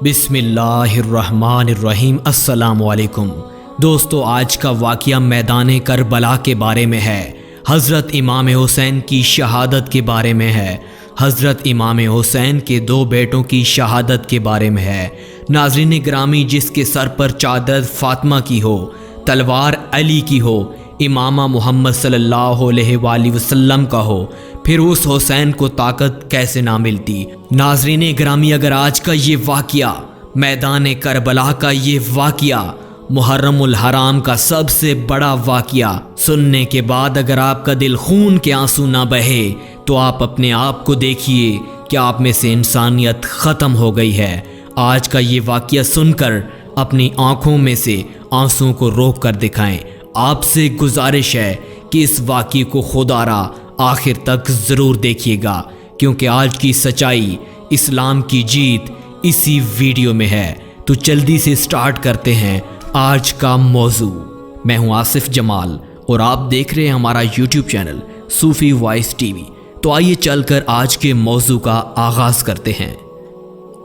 بسم اللہ الرحمن الرحیم۔ السلام علیکم دوستو، آج کا واقعہ میدان کربلا کے بارے میں ہے۔ حضرت امام حسین کی شہادت کے بارے میں ہے۔ حضرت امام حسین کے دو بیٹوں کی شہادت کے بارے میں ہے۔ ناظرین گرامی، جس کے سر پر چادر فاطمہ کی ہو، تلوار علی کی ہو، امامہ محمد صلی اللہ علیہ وآلہ وسلم کا ہو، پھر اس حسین کو طاقت کیسے نہ ملتی۔ ناظرین گرامی، اگر آج کا یہ واقعہ، میدان کربلا کا یہ واقعہ، محرم الحرام کا سب سے بڑا واقعہ سننے کے بعد اگر آپ کا دل خون کے آنسو نہ بہے تو آپ اپنے آپ کو دیکھیے کہ آپ میں سے انسانیت ختم ہو گئی ہے۔ آج کا یہ واقعہ سن کر اپنی آنکھوں میں سے آنسوں کو روک کر دکھائیں۔ آپ سے گزارش ہے کہ اس واقعے کو خدا را آخر تک ضرور دیکھیے گا، کیونکہ آج کی سچائی، اسلام کی جیت اسی ویڈیو میں ہے۔ تو جلدی سے سٹارٹ کرتے ہیں آج کا موضوع۔ میں ہوں آصف جمال اور آپ دیکھ رہے ہیں ہمارا یوٹیوب چینل صوفی وائس ٹی وی۔ تو آئیے چل کر آج کے موضوع کا آغاز کرتے ہیں۔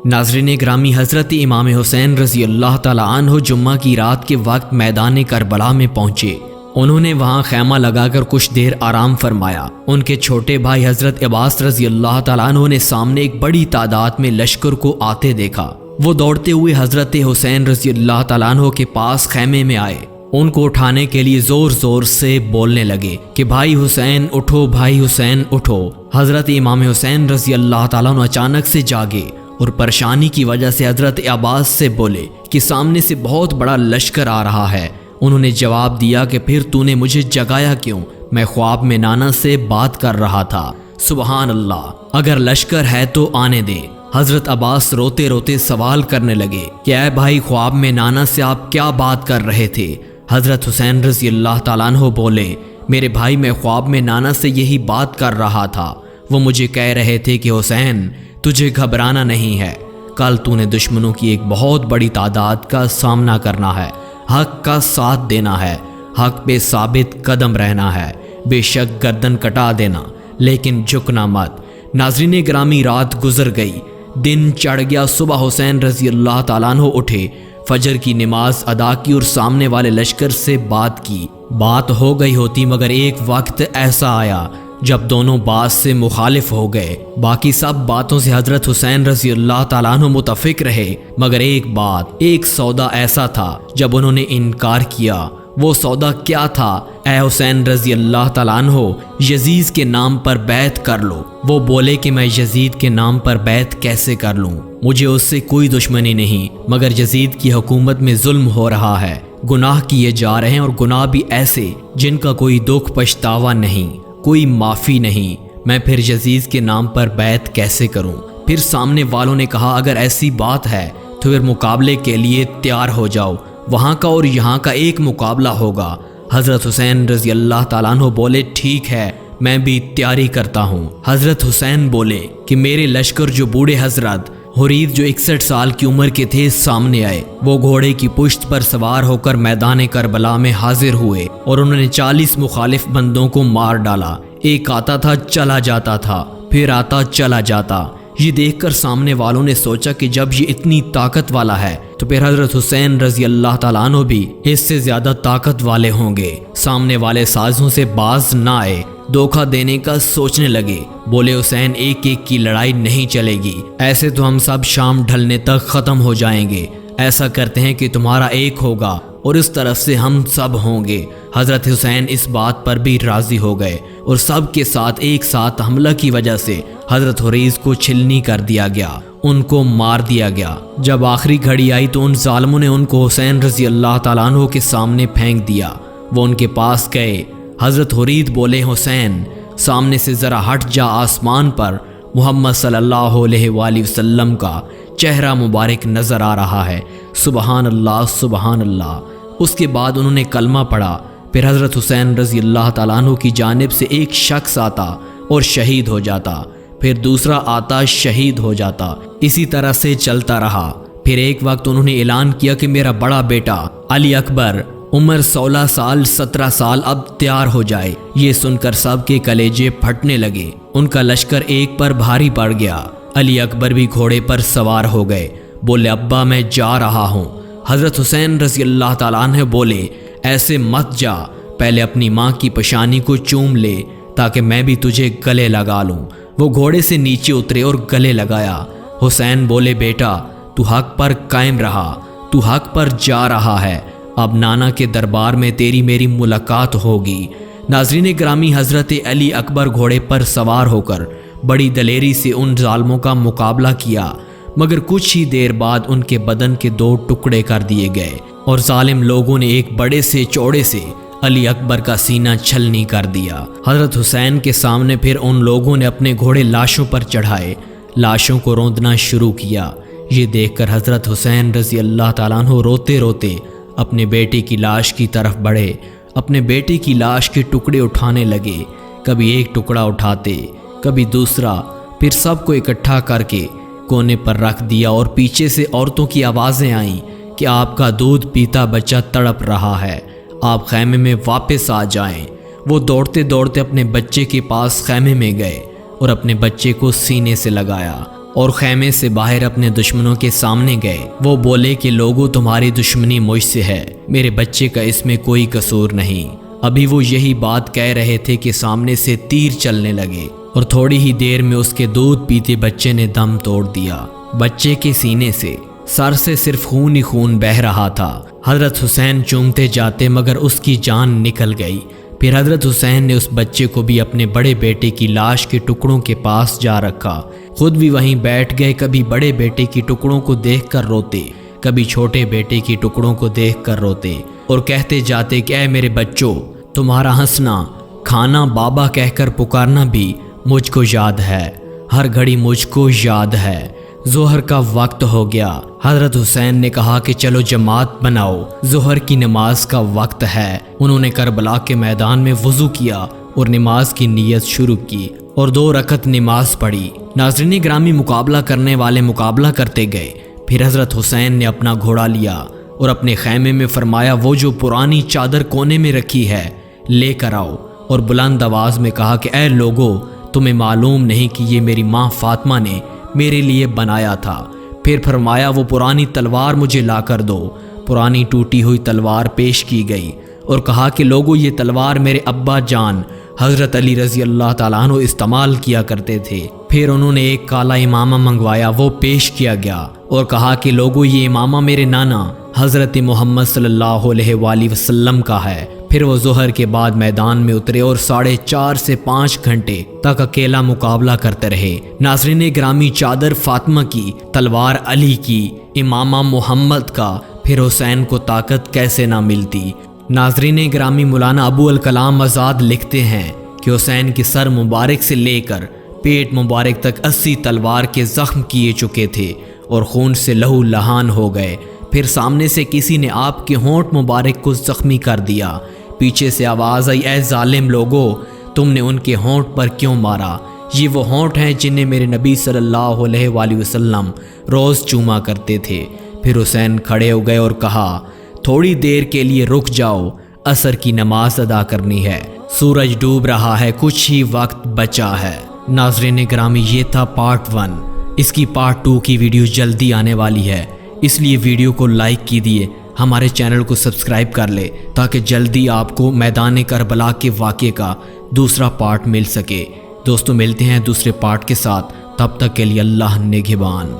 ناظرین گرامی، حضرت امام حسین رضی اللہ تعالیٰ عنہ جمعہ کی رات کے وقت میدان کربلا میں پہنچے۔ انہوں نے وہاں خیمہ لگا کر کچھ دیر آرام فرمایا۔ ان کے چھوٹے بھائی حضرت عباس رضی اللہ تعالیٰ عنہ نے سامنے ایک بڑی تعداد میں لشکر کو آتے دیکھا۔ وہ دوڑتے ہوئے حضرت حسین رضی اللہ تعالیٰ عنہ کے پاس خیمے میں آئے۔ ان کو اٹھانے کے لیے زور زور سے بولنے لگے کہ بھائی حسین اٹھو، بھائی حسین اٹھو۔ حضرت امام حسین رضی اللہ تعالیٰ عنہ اچانک سے جاگے اور پریشانی کی وجہ سے حضرت عباس سے بولے کہ سامنے سے بہت بڑا لشکر آ رہا ہے۔ انہوں نے جواب دیا کہ پھر تو نے مجھے جگایا کیوں؟ میں خواب میں نانا سے بات کر رہا تھا۔ سبحان اللہ، اگر لشکر ہے تو آنے دے۔ حضرت عباس روتے روتے سوال کرنے لگے کہ اے بھائی، خواب میں نانا سے آپ کیا بات کر رہے تھے؟ حضرت حسین رضی اللہ تعالیٰ عنہ بولے، میرے بھائی، میں خواب میں نانا سے یہی بات کر رہا تھا۔ وہ مجھے کہہ رہے تھے کہ حسین، تجھے گھبرانا نہیں ہے، کل تو نے دشمنوں کی ایک بہت بڑی تعداد کا سامنا کرنا ہے، حق کا ساتھ دینا ہے، حق پہ ثابت قدم رہنا ہے، بے شک گردن کٹا دینا لیکن جھکنا مت۔ ناظرین گرامی، رات گزر گئی، دن چڑھ گیا۔ صبح حسین رضی اللہ تعالیٰ عنہ اٹھے، فجر کی نماز ادا کی اور سامنے والے لشکر سے بات کی۔ بات ہو گئی ہوتی، مگر ایک وقت ایسا آیا جب دونوں بات سے مخالف ہو گئے۔ باقی سب باتوں سے حضرت حسین رضی اللہ تعالیٰ عنہ متفق رہے، مگر ایک بات، ایک سودا ایسا تھا جب انہوں نے انکار کیا۔ وہ سودا کیا تھا؟ اے حسین رضی اللہ تعالیٰ عنہ، یزید کے نام پر بیعت کر لو۔ وہ بولے کہ میں یزید کے نام پر بیعت کیسے کر لوں؟ مجھے اس سے کوئی دشمنی نہیں، مگر یزید کی حکومت میں ظلم ہو رہا ہے، گناہ کیے جا رہے ہیں، اور گناہ بھی ایسے جن کا کوئی دکھ پچھتاوا نہیں، کوئی معافی نہیں۔ میں پھر یزید کے نام پر بیعت کیسے کروں؟ پھر سامنے والوں نے کہا اگر ایسی بات ہے تو پھر مقابلے کے لیے تیار ہو جاؤ، وہاں کا اور یہاں کا ایک مقابلہ ہوگا۔ حضرت حسین رضی اللہ تعالیٰ عنہ بولے ٹھیک ہے، میں بھی تیاری کرتا ہوں۔ حضرت حسین بولے کہ میرے لشکر جو بوڑھے حضرت حرید جو 61 سال کی عمر کے تھے سامنے آئے۔ وہ گھوڑے کی پشت پر سوار ہو کر میدان کربلا میں حاضر ہوئے اور انہوں نے 40 مخالف بندوں کو مار ڈالا۔ ایک آتا تھا چلا جاتا تھا، پھر آتا چلا جاتا۔ یہ دیکھ کر سامنے والوں نے سوچا کہ جب یہ اتنی طاقت والا ہے تو پھر حضرت حسین رضی اللہ تعالیٰ عنہ بھی اس سے زیادہ طاقت والے ہوں گے۔ سامنے والے سازوں سے باز نہ آئے، دھوکہ دینے کا سوچنے لگے۔ بولے حسین، ایک ایک کی لڑائی نہیں چلے گی، ایسے تو ہم سب شام ڈھلنے تک ختم ہو جائیں گے۔ ایسا کرتے ہیں کہ تمہارا ایک ہوگا اور اس طرف سے ہم سب ہوں گے۔ حضرت حسین اس بات پر بھی راضی ہو گئے اور سب کے ساتھ ایک ساتھ حملہ کی وجہ سے حضرت حریز کو چھلنی کر دیا گیا، ان کو مار دیا گیا۔ جب آخری گھڑی آئی تو ان ظالموں نے ان کو حسین رضی اللہ تعالیٰ عنہ کے سامنے پھینک دیا۔ وہ ان کے پاس گئے۔ حضرت حرید بولے حسین، سامنے سے ذرا ہٹ جا، آسمان پر محمد صلی اللہ علیہ وآلہ وسلم کا چہرہ مبارک نظر آ رہا ہے۔ سبحان اللہ، سبحان اللہ۔ اس کے بعد انہوں نے کلمہ پڑھا۔ پھر حضرت حسین رضی اللہ تعالیٰ عنہ کی جانب سے ایک شخص آتا اور شہید ہو جاتا، پھر دوسرا آتا شہید ہو جاتا، اسی طرح سے چلتا رہا۔ پھر ایک وقت انہوں نے اعلان کیا کہ میرا بڑا بیٹا علی اکبر، عمر 16 سال 17 سال، اب تیار ہو جائے۔ یہ سن کر سب کے کلیجے پھٹنے لگے۔ ان کا لشکر ایک پر بھاری پڑ گیا۔ علی اکبر بھی گھوڑے پر سوار ہو گئے۔ بولے ابا میں جا رہا ہوں۔ حضرت حسین رضی اللہ تعالیٰ عنہ بولے ایسے مت جا، پہلے اپنی ماں کی پیشانی کو چوم لے تاکہ میں بھی تجھے گلے لگا لوں۔ وہ گھوڑے سے نیچے اترے اور گلے لگایا۔ حسین بولے بیٹا تو حق پر قائم رہا، تو حق پر جا رہا ہے، اب نانا کے دربار میں تیری میری ملاقات ہوگی۔ ناظرین گرامی، حضرت علی اکبر گھوڑے پر سوار ہو کر بڑی دلیری سے ان ظالموں کا مقابلہ کیا، مگر کچھ ہی دیر بعد ان کے بدن کے 2 ٹکڑے کر دیے گئے اور ظالم لوگوں نے ایک بڑے سے چوڑے سے علی اکبر کا سینہ چھلنی کر دیا۔ حضرت حسین کے سامنے پھر ان لوگوں نے اپنے گھوڑے لاشوں پر چڑھائے، لاشوں کو روندنا شروع کیا۔ یہ دیکھ کر حضرت حسین رضی اللہ تعالیٰ عنہ روتے روتے اپنے بیٹے کی لاش کی طرف بڑھے، اپنے بیٹے کی لاش کے ٹکڑے اٹھانے لگے، کبھی ایک ٹکڑا اٹھاتے، کبھی دوسرا، پھر سب کو اکٹھا کر کے کونے پر رکھ دیا اور پیچھے سے عورتوں کی آوازیں آئیں کہ آپ کا دودھ پیتا بچہ تڑپ رہا ہے، آپ خیمے میں واپس آ جائیں۔ وہ دوڑتے دوڑتے اپنے بچے کے پاس خیمے میں گئے اور اپنے بچے کو سینے سے لگایا اور خیمے سے باہر اپنے دشمنوں کے سامنے گئے۔ وہ بولے کہ لوگوں تمہاری دشمنی مجھ سے ہے، میرے بچے کا اس میں کوئی قصور نہیں۔ ابھی وہ یہی بات کہہ رہے تھے کہ سامنے سے تیر چلنے لگے اور تھوڑی ہی دیر میں اس کے دودھ پیتے بچے نے دم توڑ دیا۔ بچے کے سینے سے سر سے صرف خون ہی خون بہہ رہا تھا۔ حضرت حسین چومتے جاتے مگر اس کی جان نکل گئی۔ پھر حضرت حسین نے اس بچے کو بھی اپنے بڑے بیٹے کی لاش کے ٹکڑوں کے پاس جا رکھا، خود بھی وہیں بیٹھ گئے، کبھی بڑے بیٹے کی ٹکڑوں کو دیکھ کر روتے، کبھی چھوٹے بیٹے کی ٹکڑوں کو دیکھ کر روتے اور کہتے جاتے کہ اے میرے بچوں، تمہارا ہنسنا، کھانا، بابا کہہ کر پکارنا بھی مجھ کو یاد ہے، ہر گھڑی مجھ کو یاد ہے۔ ظہر کا وقت ہو گیا۔ حضرت حسین نے کہا کہ چلو جماعت بناؤ، ظہر کی نماز کا وقت ہے۔ انہوں نے کربلا کے میدان میں وضو کیا اور نماز کی نیت شروع کی اور 2 رکعت نماز پڑھی۔ ناظرین گرامی، مقابلہ کرنے والے مقابلہ کرتے گئے۔ پھر حضرت حسین نے اپنا گھوڑا لیا اور اپنے خیمے میں فرمایا وہ جو پرانی چادر کونے میں رکھی ہے لے کر آؤ، اور بلند آواز میں کہا کہ اے لوگو، تمہیں معلوم نہیں کہ یہ میری ماں فاطمہ نے میرے لیے بنایا تھا۔ پھر فرمایا وہ پرانی تلوار مجھے لا کر دو۔ پرانی ٹوٹی ہوئی تلوار پیش کی گئی اور کہا کہ لوگوں یہ تلوار میرے ابا جان حضرت علی رضی اللہ تعالیٰ عنہ استعمال کیا کرتے تھے۔ پھر انہوں نے ایک کالا امامہ منگوایا، وہ پیش کیا گیا اور کہا کہ لوگوں یہ امامہ میرے نانا حضرت محمد صلی اللہ علیہ وآلہ وسلم کا ہے۔ پھر وہ ظہر کے بعد میدان میں اترے اور 4.5 سے 5 گھنٹے تک اکیلا مقابلہ کرتے رہے۔ ناظرین گرامی، چادر فاطمہ کی، تلوار علی کی، امامہ محمد کا، پھر حسین کو طاقت کیسے نہ ملتی۔ ناظرین گرامی، مولانا ابو الکلام آزاد لکھتے ہیں کہ حسین کے سر مبارک سے لے کر پیٹ مبارک تک 80 تلوار کے زخم کیے چکے تھے اور خون سے لہو لہان ہو گئے۔ پھر سامنے سے کسی نے آپ کے ہونٹ مبارک کو زخمی کر دیا۔ پیچھے سے آواز آئی، اے ظالم لوگو، تم نے ان کے ہونٹ پر کیوں مارا؟ یہ وہ ہونٹ ہیں جنہیں میرے نبی صلی اللہ علیہ وآلہ وسلم روز چوما کرتے تھے۔ پھر حسین کھڑے ہو گئے اور کہا تھوڑی دیر کے لیے رک جاؤ، عصر کی نماز ادا کرنی ہے، سورج ڈوب رہا ہے، کچھ ہی وقت بچا ہے۔ ناظرین گرامی، یہ تھا پارٹ 1۔ اس کی پارٹ 2 کی ویڈیو جلدی آنے والی ہے، اس لیے ویڈیو کو لائک کیجیے، ہمارے چینل کو سبسکرائب کر لے تاکہ جلدی آپ کو میدان کربلا کے واقعے کا دوسرا پارٹ مل سکے۔ دوستو، ملتے ہیں دوسرے پارٹ کے ساتھ، تب تک کے لیے اللہ نگہبان۔